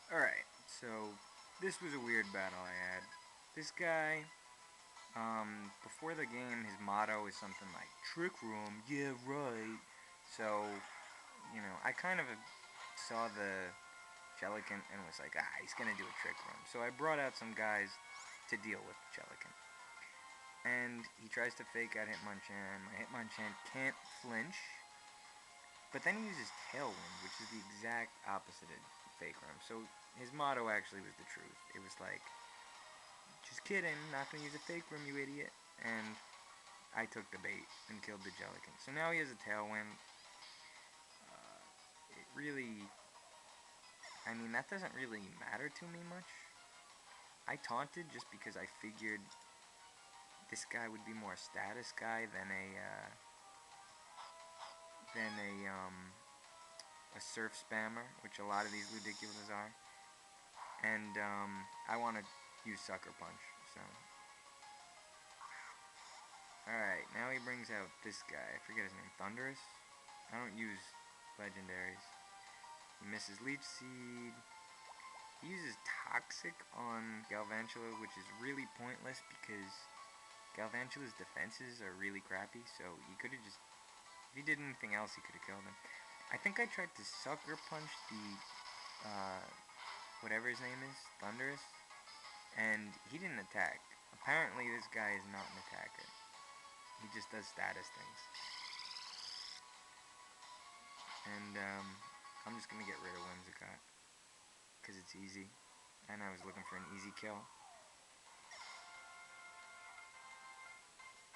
Alright, so this was a weird battle I had. This guy, before the game, his motto is something like, Trick Room, yeah, right. So, I kind of saw the Jellicent and was like, he's gonna do a Trick Room. So I brought out some guys to deal with Jellicent. And he tries to fake out Hitmonchan. My Hitmonchan can't flinch. But then he uses Tailwind, which is the exact opposite of Fake Room. So his motto actually was the truth. It was like, just kidding, not gonna use a Fake Room, you idiot. And I took the bait and killed the Jellicent. So now he has a Tailwind. It really, that doesn't really matter to me much. I taunted just because I figured this guy would be more a status guy than a surf spammer, which a lot of these Ludicula's are. And I want to use Sucker Punch, so. Alright, now he brings out this guy. I forget his name. Thunderous? I don't use legendaries. He misses Leech Seed. He uses Toxic on Galvantula, which is really pointless because Galvantula's defenses are really crappy, so he could have just... If he did anything else, he could have killed him. I think I tried to Sucker Punch the... whatever his name is, Thunderous, and he didn't attack. Apparently this guy is not an attacker. He just does status things. And I'm just going to get rid of Whimsicott, because it's easy, and I was looking for an easy kill.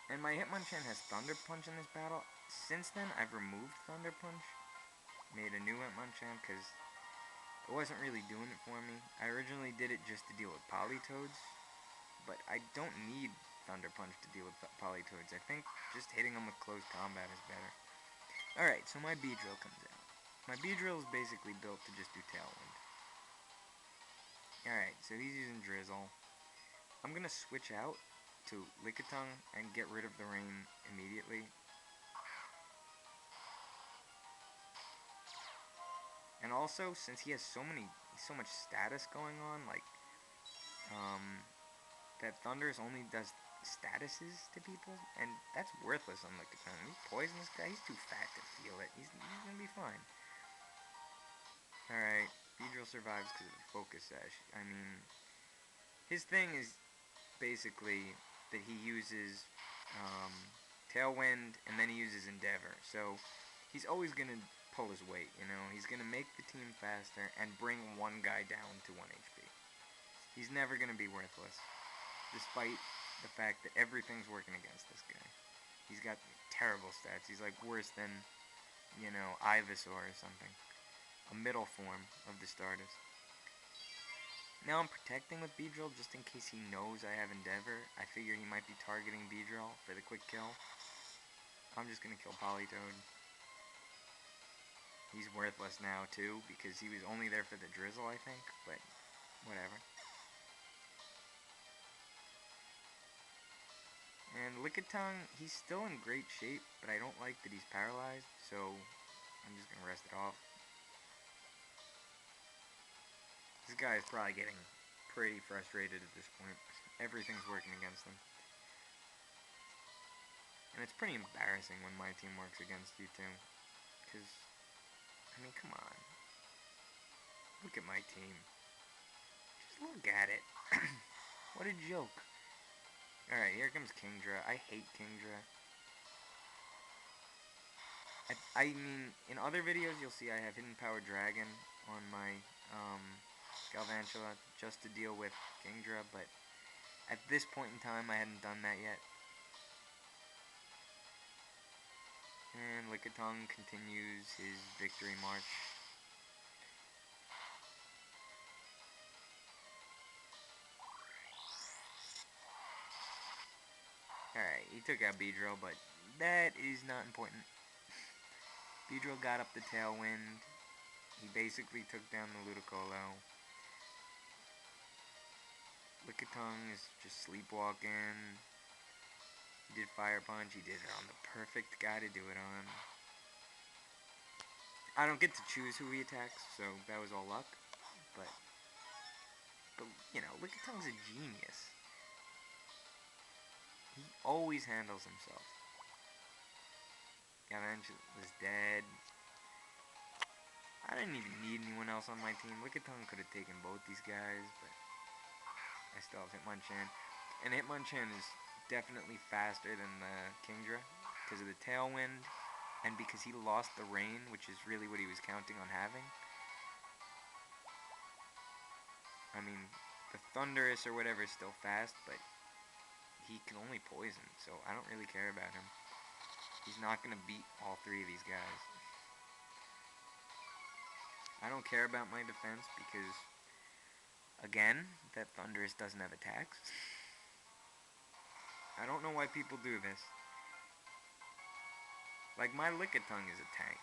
And my Hitmonchan has Thunder Punch in this battle. Since then, I've removed Thunder Punch, made a new Hitmonchan, because it wasn't really doing it for me. I originally did it just to deal with Politoads, but I don't need Thunder Punch to deal with Politoads. I think just hitting them with close combat is better. Alright, so my Beedrill comes out. My Beedrill is basically built to just do Tailwind. Alright, so he's using Drizzle. I'm going to switch out to Lickitung and get rid of the rain immediately. And also, since he has so much status going on, like, that Thunders only does statuses to people, and that's worthless on Lickitung. He's poison this guy, he's too fat to feel it. He's gonna be fine. Alright, Beedrill survives because of the Focus Sash. His thing is basically that he uses Tailwind, and then he uses Endeavor. So he's always going to pull his weight, He's going to make the team faster and bring one guy down to 1 HP. He's never going to be worthless, despite the fact that everything's working against this guy. He's got terrible stats. He's like worse than, Ivysaur or something. A middle form of the Stardust. Now I'm protecting with Beedrill just in case he knows I have Endeavor. I figure he might be targeting Beedrill for the quick kill. I'm just going to kill Politoad. He's worthless now too because he was only there for the Drizzle, I think, but whatever. And Lickitung, he's still in great shape, but I don't like that he's paralyzed, so I'm just going to rest it off. This guy is probably getting pretty frustrated at this point. Everything's working against him. And it's pretty embarrassing when my team works against you too. Because, come on. Look at my team. Just look at it. What a joke. Alright, here comes Kingdra. I hate Kingdra. In other videos you'll see I have Hidden Power Dragon on my Galvantula just to deal with Kingdra, but at this point in time I hadn't done that yet. And Lickitung continues his victory march. Alright, he took out Beedrill, but that is not important. Beedrill got up the Tailwind. He basically took down the Ludicolo. Lickitung is just sleepwalking. He did Fire Punch. He did it on the perfect guy to do it on. I don't get to choose who he attacks, so that was all luck. But But, Lickitung's a genius. He always handles himself. Gavanch was dead. I didn't even need anyone else on my team. Lickitung could have taken both these guys, but I still have Hitmonchan. And Hitmonchan is definitely faster than the Kingdra because of the Tailwind and because he lost the Rain, which is really what he was counting on having. I mean, the Thundurus or whatever is still fast, but he can only poison, so I don't really care about him. He's not going to beat all three of these guys. I don't care about my defense because, again, that Thundurus doesn't have attacks. I don't know why people do this. Like, my Lickitung is a tank,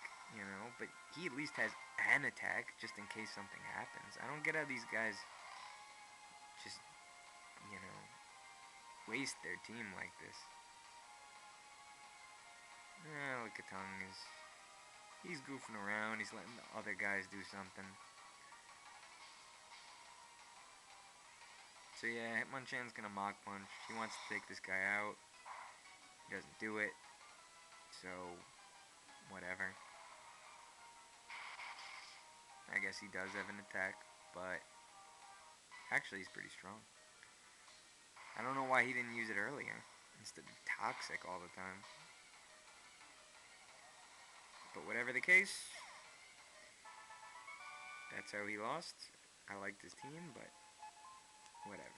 but he at least has an attack just in case something happens. I don't get how these guys just, waste their team like this. Lickitung he's goofing around, he's letting the other guys do something. So yeah, Hitmonchan's gonna Mach Punch. He wants to take this guy out. He doesn't do it. So, whatever. I guess he does have an attack, but actually he's pretty strong. I don't know why he didn't use it earlier instead of Toxic all the time. But whatever the case, that's how he lost. I liked his team, but whatever.